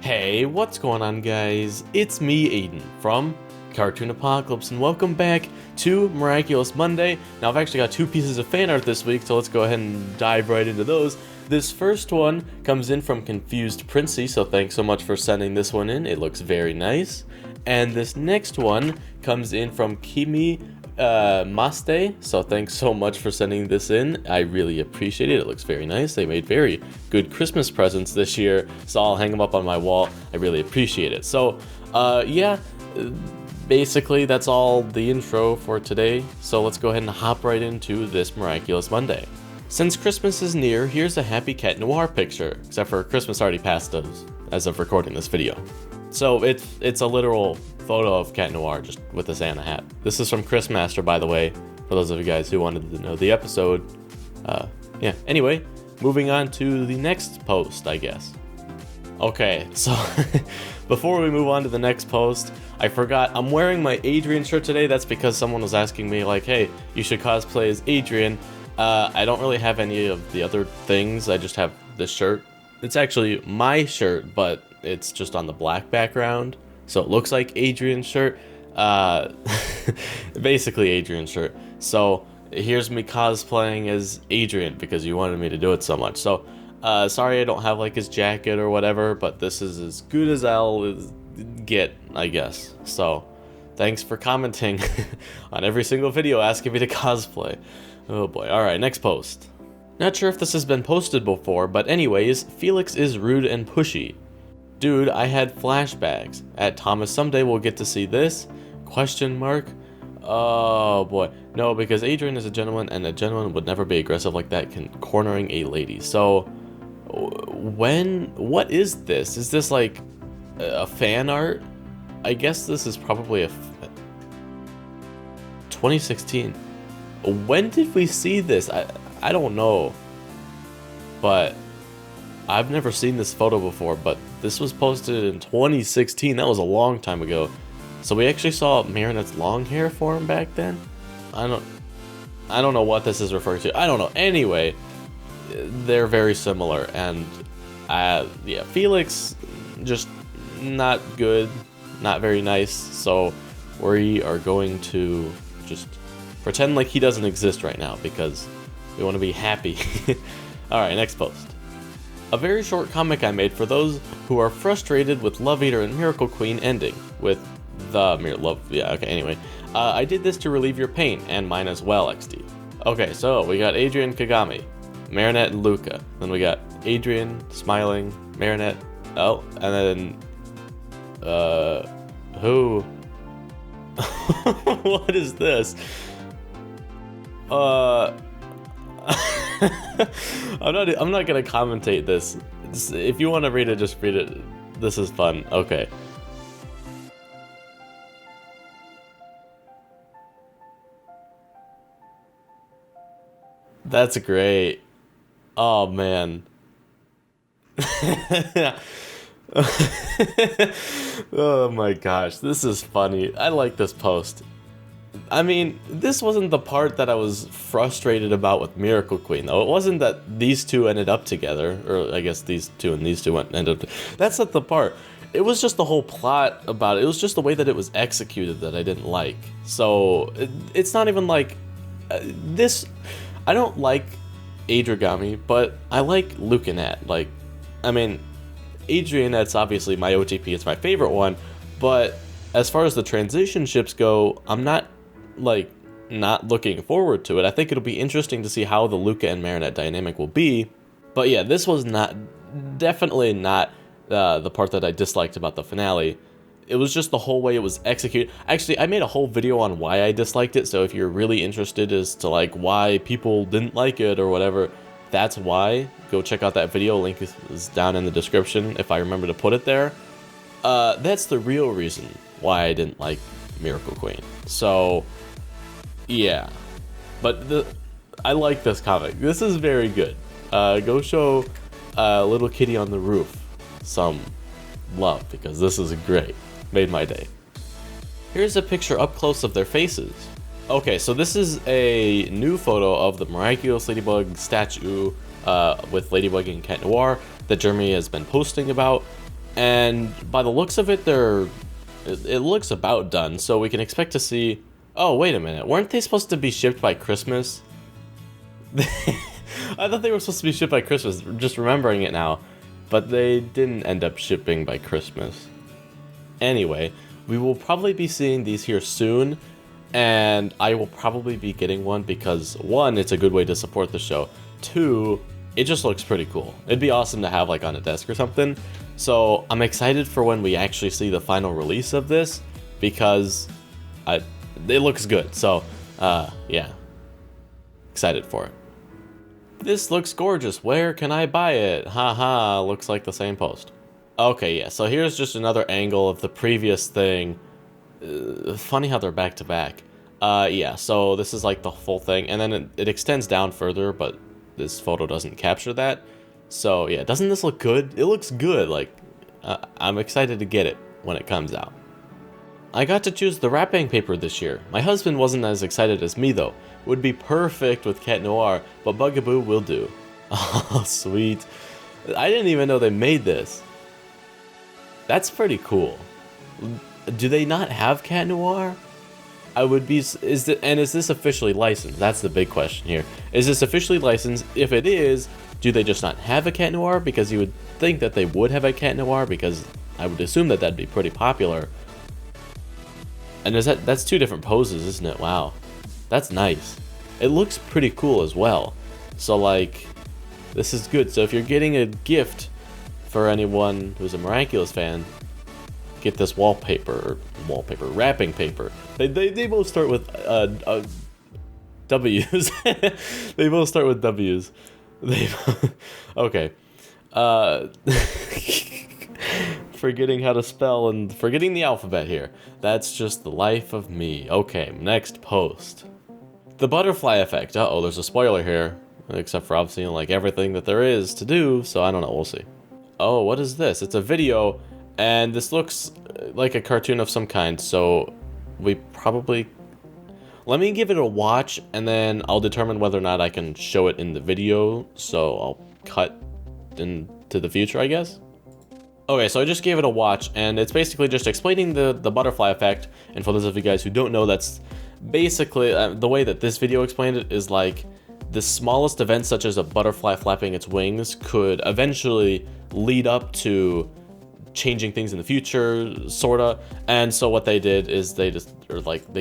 Hey, what's going on, guys? It's me, Aiden, from Cartoon Apocalypse, and welcome back to Miraculous Monday. Now, I've actually got two pieces of fan art this week, so let's go ahead and dive right into those. This first one comes in from Confused Princey, so thanks so much for sending this one in. It looks very nice. And this next one comes in from Kimi Maste, so thanks so much for sending this in. I really appreciate it. It looks very nice. They made very good Christmas presents this year, so I'll hang them up on my wall. I really appreciate it. So yeah, basically that's all the intro for today, so let's go ahead and hop right into this Miraculous Monday. Since Christmas is near, here's a Happy Cat Noir picture, except for Christmas already passed us as of recording this video. So it's a literal photo of Cat Noir just with a Santa hat. This is from Chris Master, by the way, for those of you guys who wanted to know the episode. Yeah, anyway, moving on to the next post, I guess. Okay, so before we move on to the next post, I forgot, I'm wearing my Adrien shirt today. That's because someone was asking me like, hey, you should cosplay as Adrien. I don't really have any of the other things, I just have this shirt. It's actually my shirt, but it's just on the black background, so it looks like Adrien's shirt. Basically Adrien's shirt. So here's me cosplaying as Adrien because you wanted me to do it so much. So sorry I don't have like his jacket or whatever, but this is as good as I'll get, I guess. So thanks for commenting on every single video asking me to cosplay. Oh boy. Alright, next post. Not sure if this has been posted before, but anyways, Felix is rude and pushy. Dude, I had flashbacks. At Thomas, someday we'll get to see this? Question mark? Oh boy. No, because Adrien is a gentleman, and a gentleman would never be aggressive like that, cornering a lady. So, what is this? Is this like a fan art? I guess this is probably a 2016. When did we see this? I don't know. But I've never seen this photo before, but this was posted in 2016. That was a long time ago. So we actually saw Marinette's long hair form back then? I don't know what this is referring to. I don't know. Anyway, they're very similar, and yeah, Felix just not good, not very nice. So we are going to just pretend like he doesn't exist right now because we want to be happy. Alright, next post. A very short comic I made for those who are frustrated with Love Eater and Miracle Queen ending with the anyway. I did this to relieve your pain, and mine as well, XD. Okay, so we got Adrien Kagami, Marinette and Luca. Then we got Adrien, smiling, Marinette, oh, and then, who? What is this? I'm not gonna commentate this. If you want to read it, just read it. This is fun. Okay. That's great. Oh man. Oh my gosh, this is funny. I like this post. I mean, this wasn't the part that I was frustrated about with Miracle Queen, though. It wasn't that these two ended up together, or I guess these two and these two ended up. That's not the part. It was just the whole plot about it. It was just the way that it was executed that I didn't like. So it's not even like this. I don't like Adrigami, but I like Lucanette. Like, I mean, Adrianette's obviously my OTP. It's my favorite one, but as far as the transition ships go, I'm not looking forward to it. I think it'll be interesting to see how the Luca and Marinette dynamic will be. But yeah, this was definitely not the part that I disliked about the finale. It was just the whole way it was executed. Actually, I made a whole video on why I disliked it, so if you're really interested as to like why people didn't like it or whatever, that's why. Go check out that video. Link is down in the description if I remember to put it there. That's the real reason why I didn't like Miracle Queen. So yeah, but I like this comic. This is very good. Go show Little Kitty on the Roof some love because this is great. Made my day. Here's a picture up close of their faces. Okay, so this is a new photo of the Miraculous Ladybug statue with Ladybug and Cat Noir that Jeremy has been posting about. And by the looks of it, it looks about done, so we can expect to see... Oh, wait a minute, weren't they supposed to be shipped by Christmas? I thought they were supposed to be shipped by Christmas, just remembering it now. But they didn't end up shipping by Christmas. Anyway, we will probably be seeing these here soon, and I will probably be getting one because, one, it's a good way to support the show. Two, it just looks pretty cool. It'd be awesome to have like on a desk or something. So I'm excited for when we actually see the final release of this because it looks good. So yeah, excited for it. This looks gorgeous. Where can I buy it? Haha, looks like the same post. Okay, yeah, so here's just another angle of the previous thing. Funny how they're back to back. Yeah, so this is like the full thing, and then it extends down further, but this photo doesn't capture that. So yeah, doesn't this look good? It looks good. Like, I'm excited to get it when it comes out. I got to choose the wrapping paper this year. My husband wasn't as excited as me though. Would be perfect with Cat Noir, but Bugaboo will do. Oh, sweet. I didn't even know they made this. That's pretty cool. Do they not have Cat Noir? I would be... is this officially licensed? That's the big question here. Is this officially licensed? If it is, do they just not have a Cat Noir? Because you would think that they would have a Cat Noir, because I would assume that that'd be pretty popular. And that's two different poses, isn't it? Wow. That's nice. It looks pretty cool as well. So like, this is good. So if you're getting a gift for anyone who's a Miraculous fan, get this wrapping paper. They both start with W's. They both start with W's. Okay. Forgetting how to spell and forgetting the alphabet here. That's just the life of me. Okay, next post. The butterfly effect. Uh-oh, there's a spoiler here. Except for obviously like everything that there is to do, so I don't know, we'll see. Oh, what is this? It's a video, and this looks like a cartoon of some kind, so we probably... Let me give it a watch, and then I'll determine whether or not I can show it in the video, so I'll cut into the future, I guess? Okay, so I just gave it a watch, and it's basically just explaining the butterfly effect, and for those of you guys who don't know, that's basically, the way that this video explained it is like, the smallest events such as a butterfly flapping its wings could eventually lead up to changing things in the future, sorta. And so what they did is they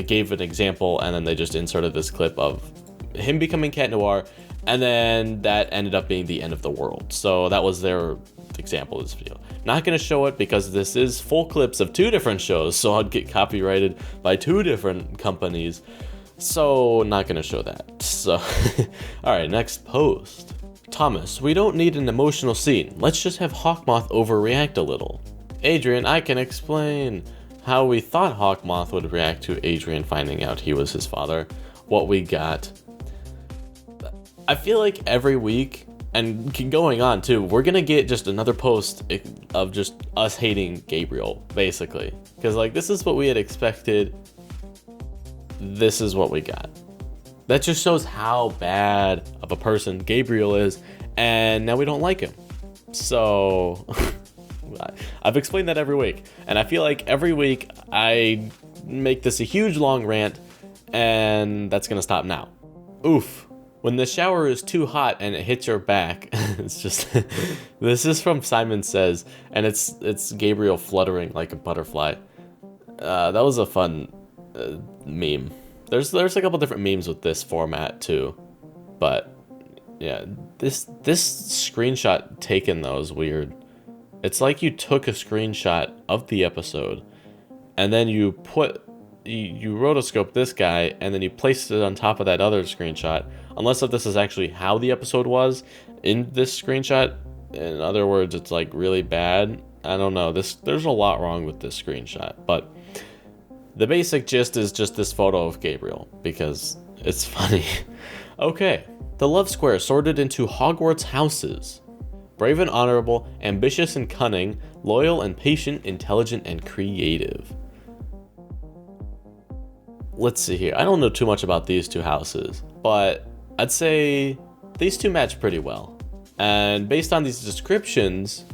gave an example, and then they just inserted this clip of him becoming Cat Noir, and then that ended up being the end of the world. So that was their example of this video. Not gonna show it because this is full clips of two different shows, so I'd get copyrighted by two different companies. So, not gonna show that. So, alright, next post. Thomas, we don't need an emotional scene. Let's just have Hawkmoth overreact a little. Adrien, I can explain how we thought Hawkmoth would react to Adrien finding out he was his father. What we got. I feel like every week, and going on too, we're gonna get just another post of just us hating Gabriel, basically. Because, like, this is what we had expected. This is what we got. That just shows how bad of a person Gabriel is, and now we don't like him. So, I've explained that every week, and I feel like every week I make this a huge long rant, and that's gonna stop now. Oof. When the shower is too hot and it hits your back, it's just, this is from Simon Says, and it's Gabriel fluttering like a butterfly. That was a fun meme. There's a couple different memes with this format too, but yeah, this screenshot taken though is weird. It's like you took a screenshot of the episode, and then you rotoscoped this guy, and then you placed it on top of that other screenshot. Unless if this is actually how the episode was in this screenshot. In other words, it's like really bad. I don't know. There's a lot wrong with this screenshot, but the basic gist is just this photo of Gabriel because it's funny. Okay, the love square sorted into Hogwarts houses. Brave and honorable, ambitious and cunning, loyal and patient, intelligent and creative. Let's see here. I don't know too much about these two houses, but I'd say these two match pretty well. And based on these descriptions,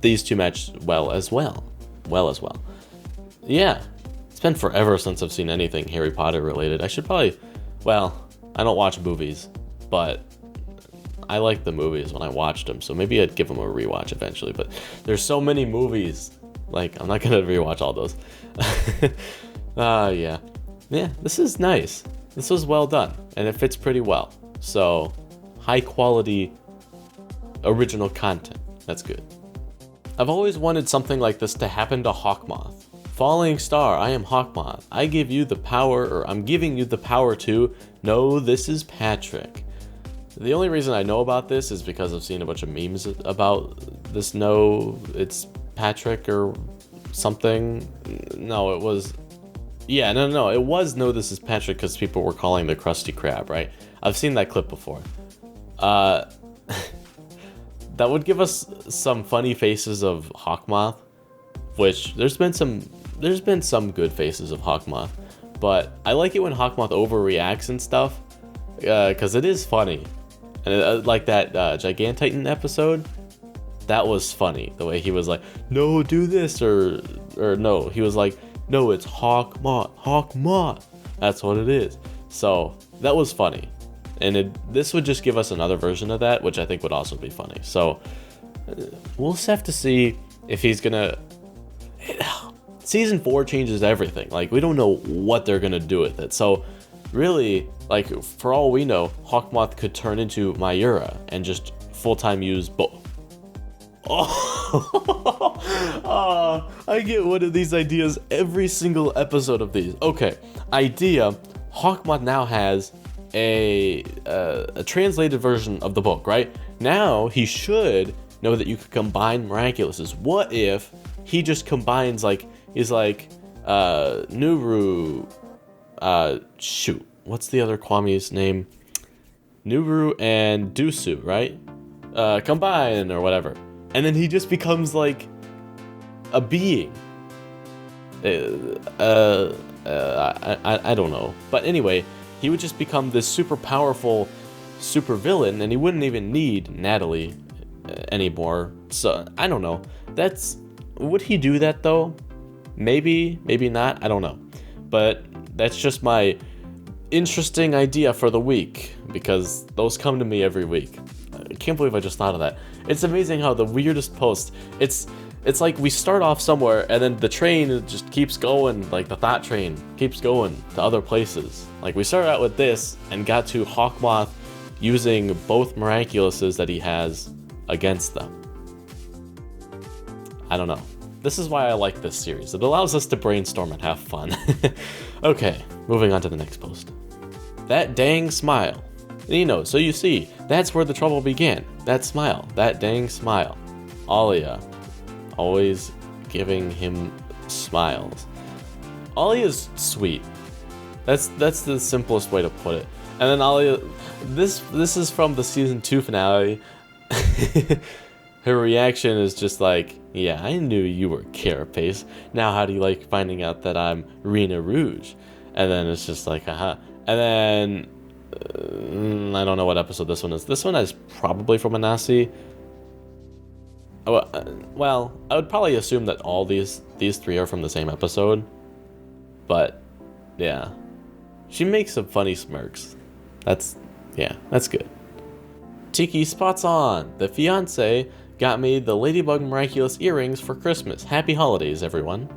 these two match well as well. Yeah, it's been forever since I've seen anything Harry Potter related. I should probably, well, I don't watch movies, but I like the movies when I watched them, so maybe I'd give them a rewatch eventually, but there's so many movies, like, I'm not gonna rewatch all those. Yeah, this is nice. This was well done, and it fits pretty well. So, high quality, original content. That's good. I've always wanted something like this to happen to Hawkmoth. Falling star, I am Hawkmoth. I give you the power, or I'm giving you the power to know this is Patrick. The only reason I know about this is because I've seen a bunch of memes about this no, it's Patrick or something. No, it was... Yeah, no, it was no, this is Patrick because people were calling the Krusty Krab, right? I've seen that clip before. That would give us some funny faces of Hawkmoth, which there's been some good faces of Hawkmoth, but I like it when Hawkmoth overreacts and stuff, because it is funny. And like that Gigantitan episode, that was funny. The way he was like, no, do this, or no, he was like, no, it's Hawkmoth. That's what it is. So that was funny. And this would just give us another version of that, which I think would also be funny. So we'll just have to see if he's gonna... Season 4 changes everything. Like, we don't know what they're gonna do with it. So really, like, for all we know, Hawkmoth could turn into Mayura and just full-time use both. Oh, I get one of these ideas every single episode of these. Okay, idea, Hawkmoth now has a translated version of the book, right? Now he should know that you could combine Miraculouses. What if he just combines, like, he's like, Nuru, shoot, what's the other Kwame's name? Nuru and Dusu, right? Combine or whatever. And then he just becomes like a being. I don't know. But anyway, he would just become this super powerful super villain, and he wouldn't even need Natalie anymore. So I don't know. Would he do that though? Maybe, maybe not. I don't know. But that's just my interesting idea for the week, because those come to me every week. I can't believe I just thought of that. It's amazing how the weirdest post, it's like we start off somewhere and then the train just keeps going, like the thought train keeps going to other places. Like we started out with this and got to Hawkmoth using both Miraculouses that he has against them. I don't know. This is why I like this series. It allows us to brainstorm and have fun. Okay, moving on to the next post. That dang smile. So you see, that's where the trouble began. That smile, that dang smile. Alya, always giving him smiles. Alya's sweet. That's the simplest way to put it. And then Alya, this is from the season 2 finale. Her reaction is just like, yeah, I knew you were Carapace. Now how do you like finding out that I'm Rena Rouge? And then it's just like, haha. And then I don't know what episode this one is. This one is probably from Anasi. Well, I would probably assume that all these three are from the same episode. But yeah, she makes some funny smirks. That's good. Tiki spots on. The fiance got me the Ladybug Miraculous earrings for Christmas. Happy holidays, everyone.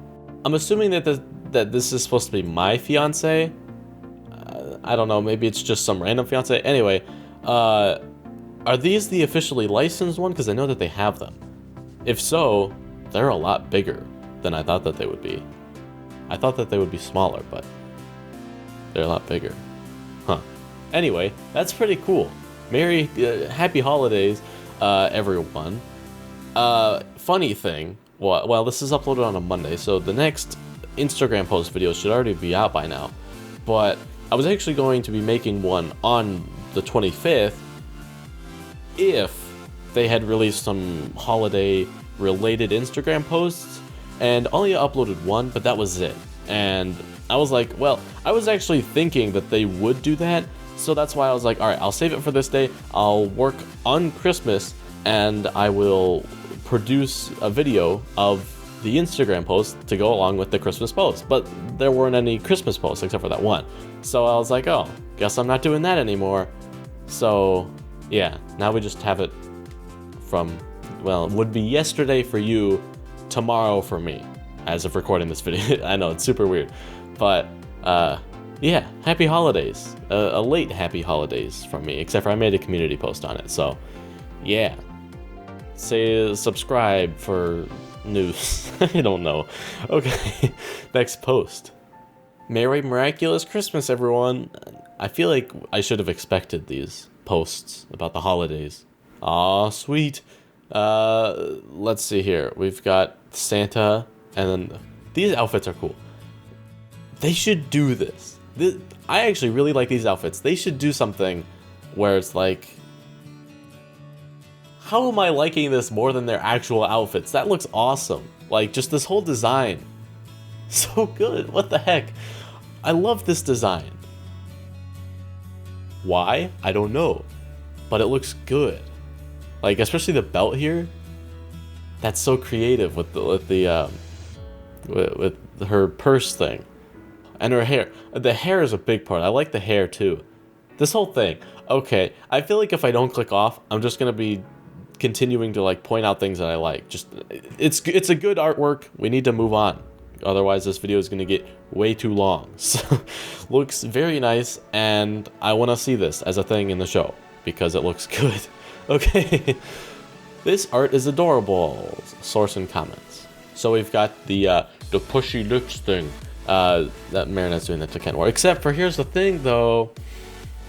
I'm assuming that this is supposed to be my fiance. I don't know, maybe it's just some random fiance. Anyway, are these the officially licensed one? Because I know that they have them. If so, they're a lot bigger than I thought that they would be. I thought that they would be smaller, but they're a lot bigger. Huh. Anyway, that's pretty cool. Happy holidays, everyone. Funny thing, well, this is uploaded on a Monday, so the next Instagram post video should already be out by now. But I was actually going to be making one on the 25th if they had released some holiday-related Instagram posts, and Alya uploaded one, but that was it. And I was like, well, I was actually thinking that they would do that, so that's why I was like, alright, I'll save it for this day, I'll work on Christmas, and I will produce a video of the Instagram post to go along with the Christmas post, but there weren't any Christmas posts except for that one. So I was like, oh, guess I'm not doing that anymore. So yeah, now we just have it from, well, it would be yesterday for you, tomorrow for me, as of recording this video. I know, it's super weird, but yeah, happy holidays. A late happy holidays from me, except for I made a community post on it, so yeah. Say subscribe for news. I don't know. Okay, next post. Merry Miraculous Christmas, everyone. I feel like I should have expected these posts about the holidays. Aw, sweet. Let's see here. We've got Santa, and then these outfits are cool. They should do this. I actually really like these outfits. They should do something where it's like, how am I liking this more than their actual outfits? That looks awesome. Like, just this whole design. So good. What the heck? I love this design. Why? I don't know. But it looks good. Like, especially the belt here. That's so creative with her purse thing. And her hair. The hair is a big part. I like the hair too. This whole thing. Okay, I feel like if I don't click off, I'm just gonna be continuing to like point out things that I like. Just it's a good artwork. We need to move on. Otherwise this video is gonna get way too long. So looks very nice, and I wanna see this as a thing in the show because it looks good. Okay. This art is adorable. Source and comments. So we've got the pushy lips thing. That Marinette's doing that to Cat Noir. Except for, here's the thing though.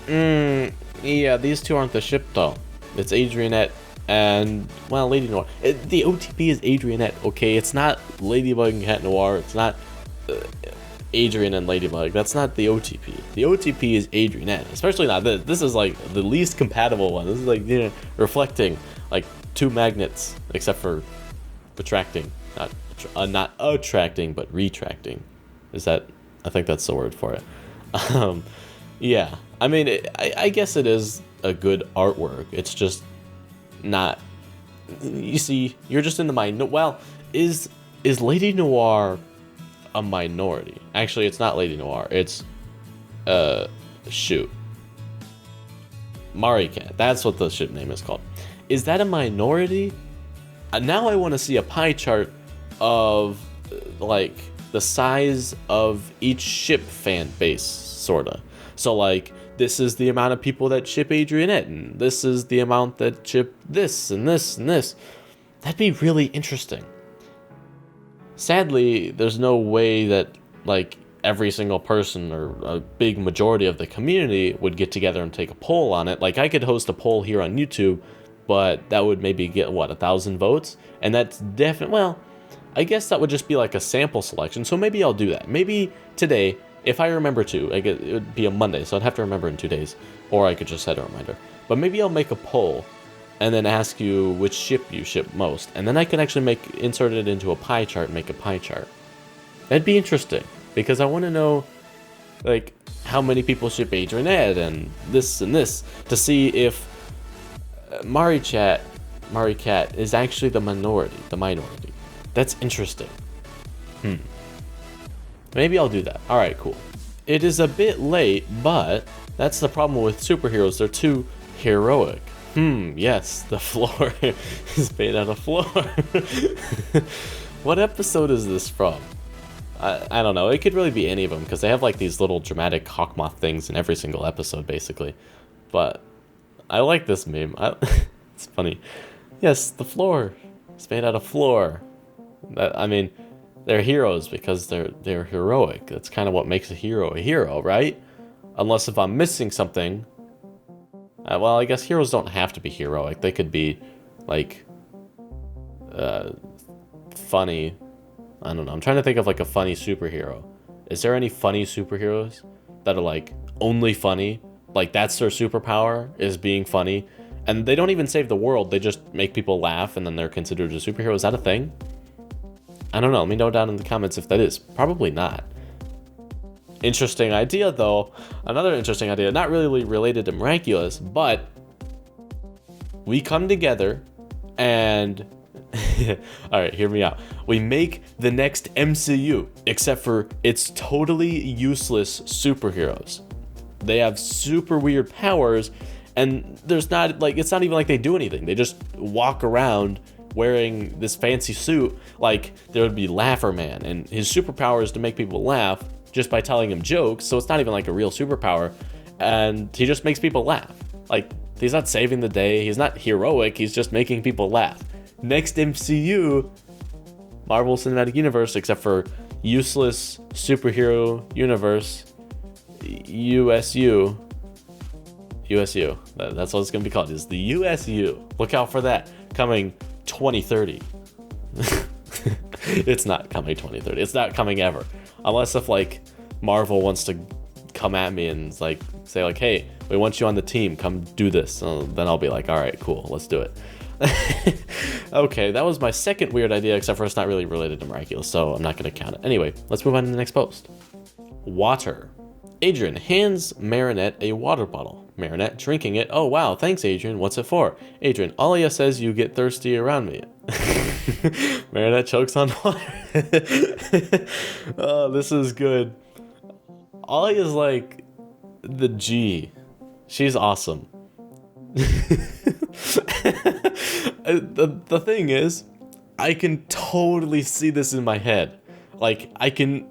Yeah, these two aren't the ship though. It's Adrienette and, well, Lady Noir. The OTP is Adrienette, okay? It's not Ladybug and Cat Noir. It's not Adrien and Ladybug. That's not the OTP. The OTP is Adrienette. Especially not this. This is like the least compatible one. This is like, you know, reflecting like two magnets, except for retracting. Not attracting, but retracting. Is that, I think that's the word for it. Yeah, I mean, I guess it is a good artwork. It's just not, you see, you're just in the well, is Lady Noir a minority? Actually, it's not Lady Noir. It's, shoot. Maricat, that's what the ship name is called. Is that a minority? Now I want to see a pie chart of, like, the size of each ship fan base, sorta. So like, this is the amount of people that ship Adrienette, and this is the amount that ship this, and this, and this. That'd be really interesting. Sadly, there's no way that, like, every single person, or a big majority of the community would get together and take a poll on it. Like, I could host a poll here on YouTube, but that would maybe get, what, 1,000 votes? And that's definitely, well, I guess that would just be like a sample selection, so maybe I'll do that. Maybe today, if I remember to, I guess it would be a Monday, so I'd have to remember in 2 days, or I could just set a reminder. But maybe I'll make a poll, and then ask you which ship you ship most, and then I can actually insert it into a pie chart and make a pie chart. That'd be interesting, because I want to know, like, how many people ship Adrienette, and this, to see if Maricat is actually the minority. That's interesting. Maybe I'll do that. Alright, cool. It is a bit late, but that's the problem with superheroes. They're too heroic. Yes, the floor is made out of floor. What episode is this from? I don't know. It could really be any of them, because they have like these little dramatic Hawkmoth things in every single episode, basically. But I like this meme. It's funny. Yes, the floor is made out of floor. I mean, they're heroes because they're heroic. That's kind of what makes a hero, right? Unless if I'm missing something. Well, I guess heroes don't have to be heroic. They could be, like, funny. I don't know. I'm trying to think of, like, a funny superhero. Is there any funny superheroes that are, like, only funny? Like, that's their superpower, is being funny. And they don't even save the world. They just make people laugh, and then they're considered a superhero. Is that a thing? I don't know. Let me know down in the comments if that is. Probably not. Interesting idea, though. Another interesting idea. Not really related to Miraculous, but we come together and All right, hear me out. We make the next MCU, except for it's totally useless superheroes. They have super weird powers, and there's not like it's not even like they do anything. They just walk around wearing this fancy suit. Like there would be Laugher Man, and his superpower is to make people laugh just by telling him jokes. So it's not even like a real superpower, and he just makes people laugh. Like he's not saving the day. He's not heroic. He's just making people laugh. Next MCU, Marvel Cinematic Universe, except for useless superhero universe, USU. That's what it's gonna be called. Is the USU. Look out for that. Coming 2030. It's not coming 2030. It's not coming ever, unless if like Marvel wants to come at me and like say like, hey, we want you on the team. Come do this. Then I'll be like, all right, cool, let's do it. Okay, that was my second weird idea, except for it's not really related to Miraculous, so I'm not going to count it. Anyway, let's move on to the next post. Water. Adrien hands Marinette a water bottle. Marinette drinking it. Oh wow, thanks Adrien. What's it for? Adrien, Alya says you get thirsty around me. Marinette chokes on water. Oh, this is good. Alya's like the G. She's awesome. The thing is, I can totally see this in my head. Like I can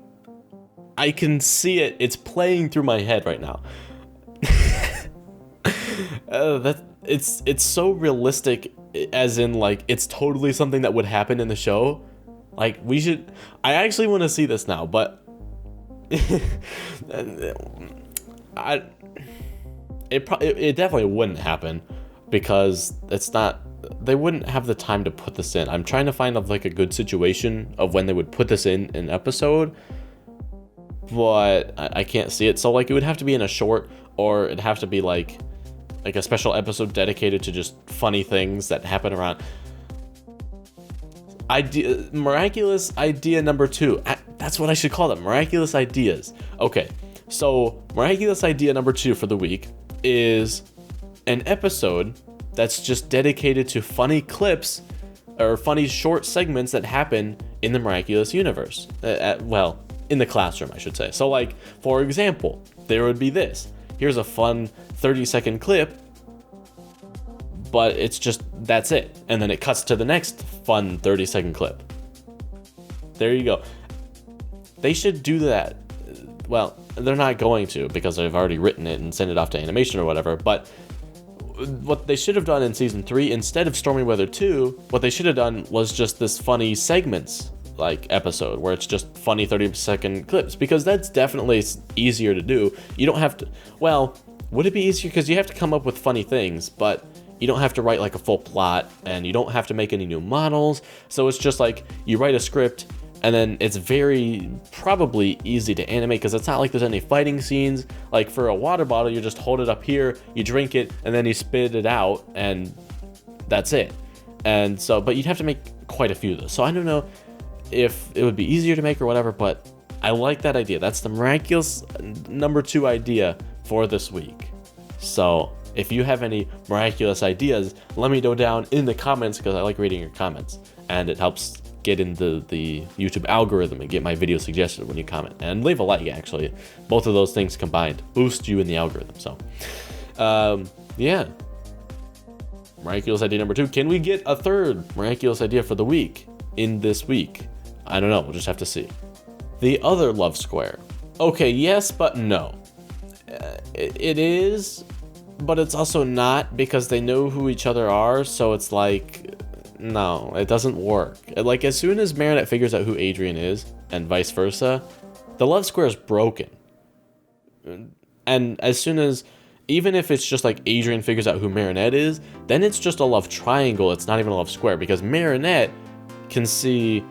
see it. It's playing through my head right now. It's so realistic, as in like it's totally something that would happen in the show. Like I actually want to see this now, but it definitely wouldn't happen because they wouldn't have the time to put this in. I'm trying to find like a good situation of when they would put this in an episode, but I can't see it. So like it would have to be in a short, or it'd have to be like a special episode dedicated to just funny things that happen around. Miraculous idea number 2. That's what I should call them. Miraculous ideas. Okay, so miraculous idea number 2 for the week is an episode that's just dedicated to funny clips or funny short segments that happen in the Miraculous universe. Well, in the classroom, I should say. So like, for example, there would be this. Here's a fun 30-second clip, but it's just, that's it. And then it cuts to the next fun 30-second clip. There you go. They should do that. Well, they're not going to because they've already written it and sent it off to animation or whatever, but what they should have done in season 3, instead of Stormy Weather 2, what they should have done was just this funny segments like episode where it's just funny 30-second clips, because that's definitely easier to do. You don't have to, well, would it be easier? Because you have to come up with funny things, but you don't have to write like a full plot, and you don't have to make any new models. So it's just like you write a script, and then it's very probably easy to animate because it's not like there's any fighting scenes. Like for a water bottle, you just hold it up here, you drink it, and then you spit it out, and that's it. And so, but you'd have to make quite a few of those. So I don't know if it would be easier to make or whatever, but I like that idea. That's the Miraculous number 2 idea for this week. So if you have any miraculous ideas, let me know down in the comments, because I like reading your comments, and it helps get into the YouTube algorithm and get my video suggested when you comment. And leave a like, actually. Both of those things combined boost you in the algorithm. So yeah, Miraculous idea number 2. Can we get a third miraculous idea for the week in this week? I don't know, we'll just have to see. The other love square. Okay, yes, but no. It is, but it's also not, because they know who each other are, so it's like, no, it doesn't work. Like, as soon as Marinette figures out who Adrien is, and vice versa, the love square is broken. And as soon as, even if it's just like Adrien figures out who Marinette is, then it's just a love triangle, it's not even a love square, because Marinette can see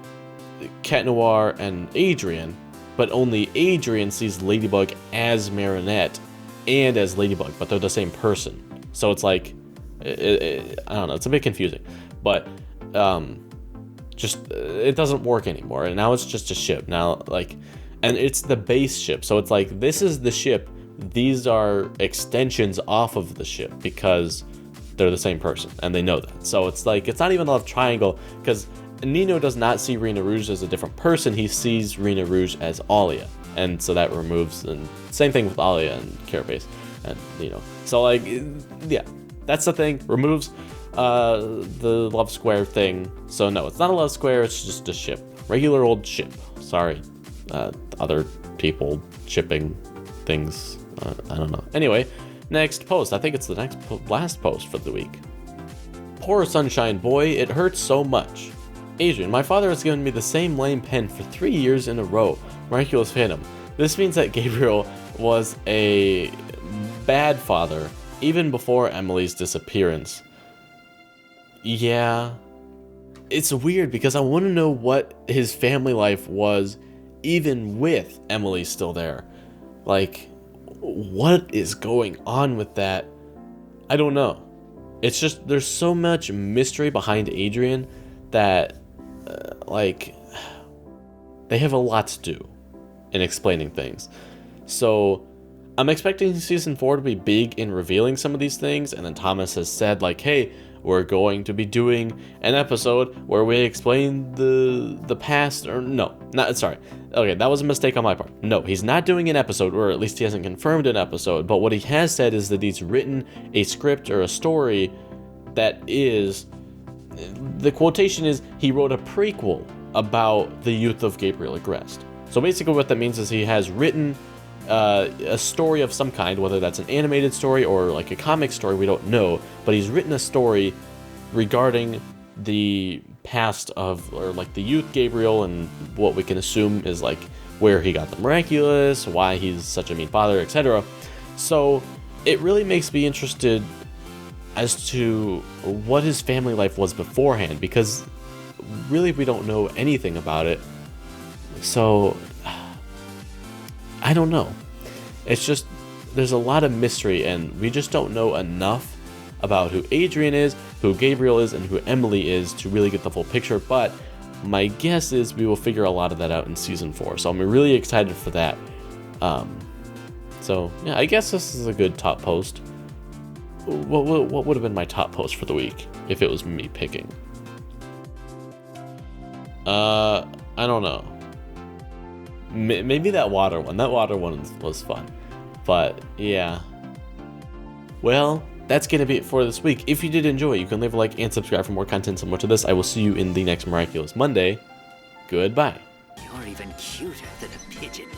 Cat Noir and Adrien, but only Adrien sees Ladybug as Marinette and as Ladybug, but they're the same person. So it's like, I don't know, it's a bit confusing, but just it doesn't work anymore. And now it's just a ship now, like, and it's the base ship. So it's like, this is the ship. These are extensions off of the ship because they're the same person and they know that. So it's like, it's not even a love triangle, because Nino does not see Rena Rouge as a different person. He sees Rena Rouge as Alya. And so that removes, and same thing with Alya and Carapace and Nino. So like, yeah, that's the thing. Removes the love square thing. So no, it's not a love square, it's just a ship. Regular old ship. Sorry, other people shipping things. I don't know. Anyway, next post. I think it's the last post for the week. Poor Sunshine Boy, it hurts so much. Adrien, my father has given me the same lame pen for 3 years in a row. Miraculous Phantom. This means that Gabriel was a bad father even before Emily's disappearance. Yeah. It's weird because I want to know what his family life was even with Emily still there. Like, what is going on with that? I don't know. It's just, there's so much mystery behind Adrien that, like, they have a lot to do in explaining things. So, I'm expecting season 4 to be big in revealing some of these things, and then Thomas has said, like, hey, we're going to be doing an episode where we explain the past, or no, not, sorry. Okay, that was a mistake on my part. No, he's not doing an episode, or at least he hasn't confirmed an episode, but what he has said is that he's written a script or a story that is, the quotation is, he wrote a prequel about the youth of Gabriel Agreste. So basically what that means is he has written a story of some kind, whether that's an animated story or like a comic story, we don't know, but he's written a story regarding the past of, or like the youth Gabriel, and what we can assume is like where he got the miraculous, why he's such a mean father, etc. So it really makes me interested as to what his family life was beforehand, because really we don't know anything about it. So I don't know. It's just, there's a lot of mystery, and we just don't know enough about who Adrien is, who Gabriel is, and who Emily is to really get the full picture. But my guess is we will figure a lot of that out in season 4. So I'm really excited for that. So yeah, I guess this is a good top post. What would have been my top post for the week if it was me picking? I don't know. Maybe that water one. That water one was fun. But yeah. Well, that's going to be it for this week. If you did enjoy, you can leave a like and subscribe for more content similar to this. I will see you in the next Miraculous Monday. Goodbye. You're even cuter than a pigeon.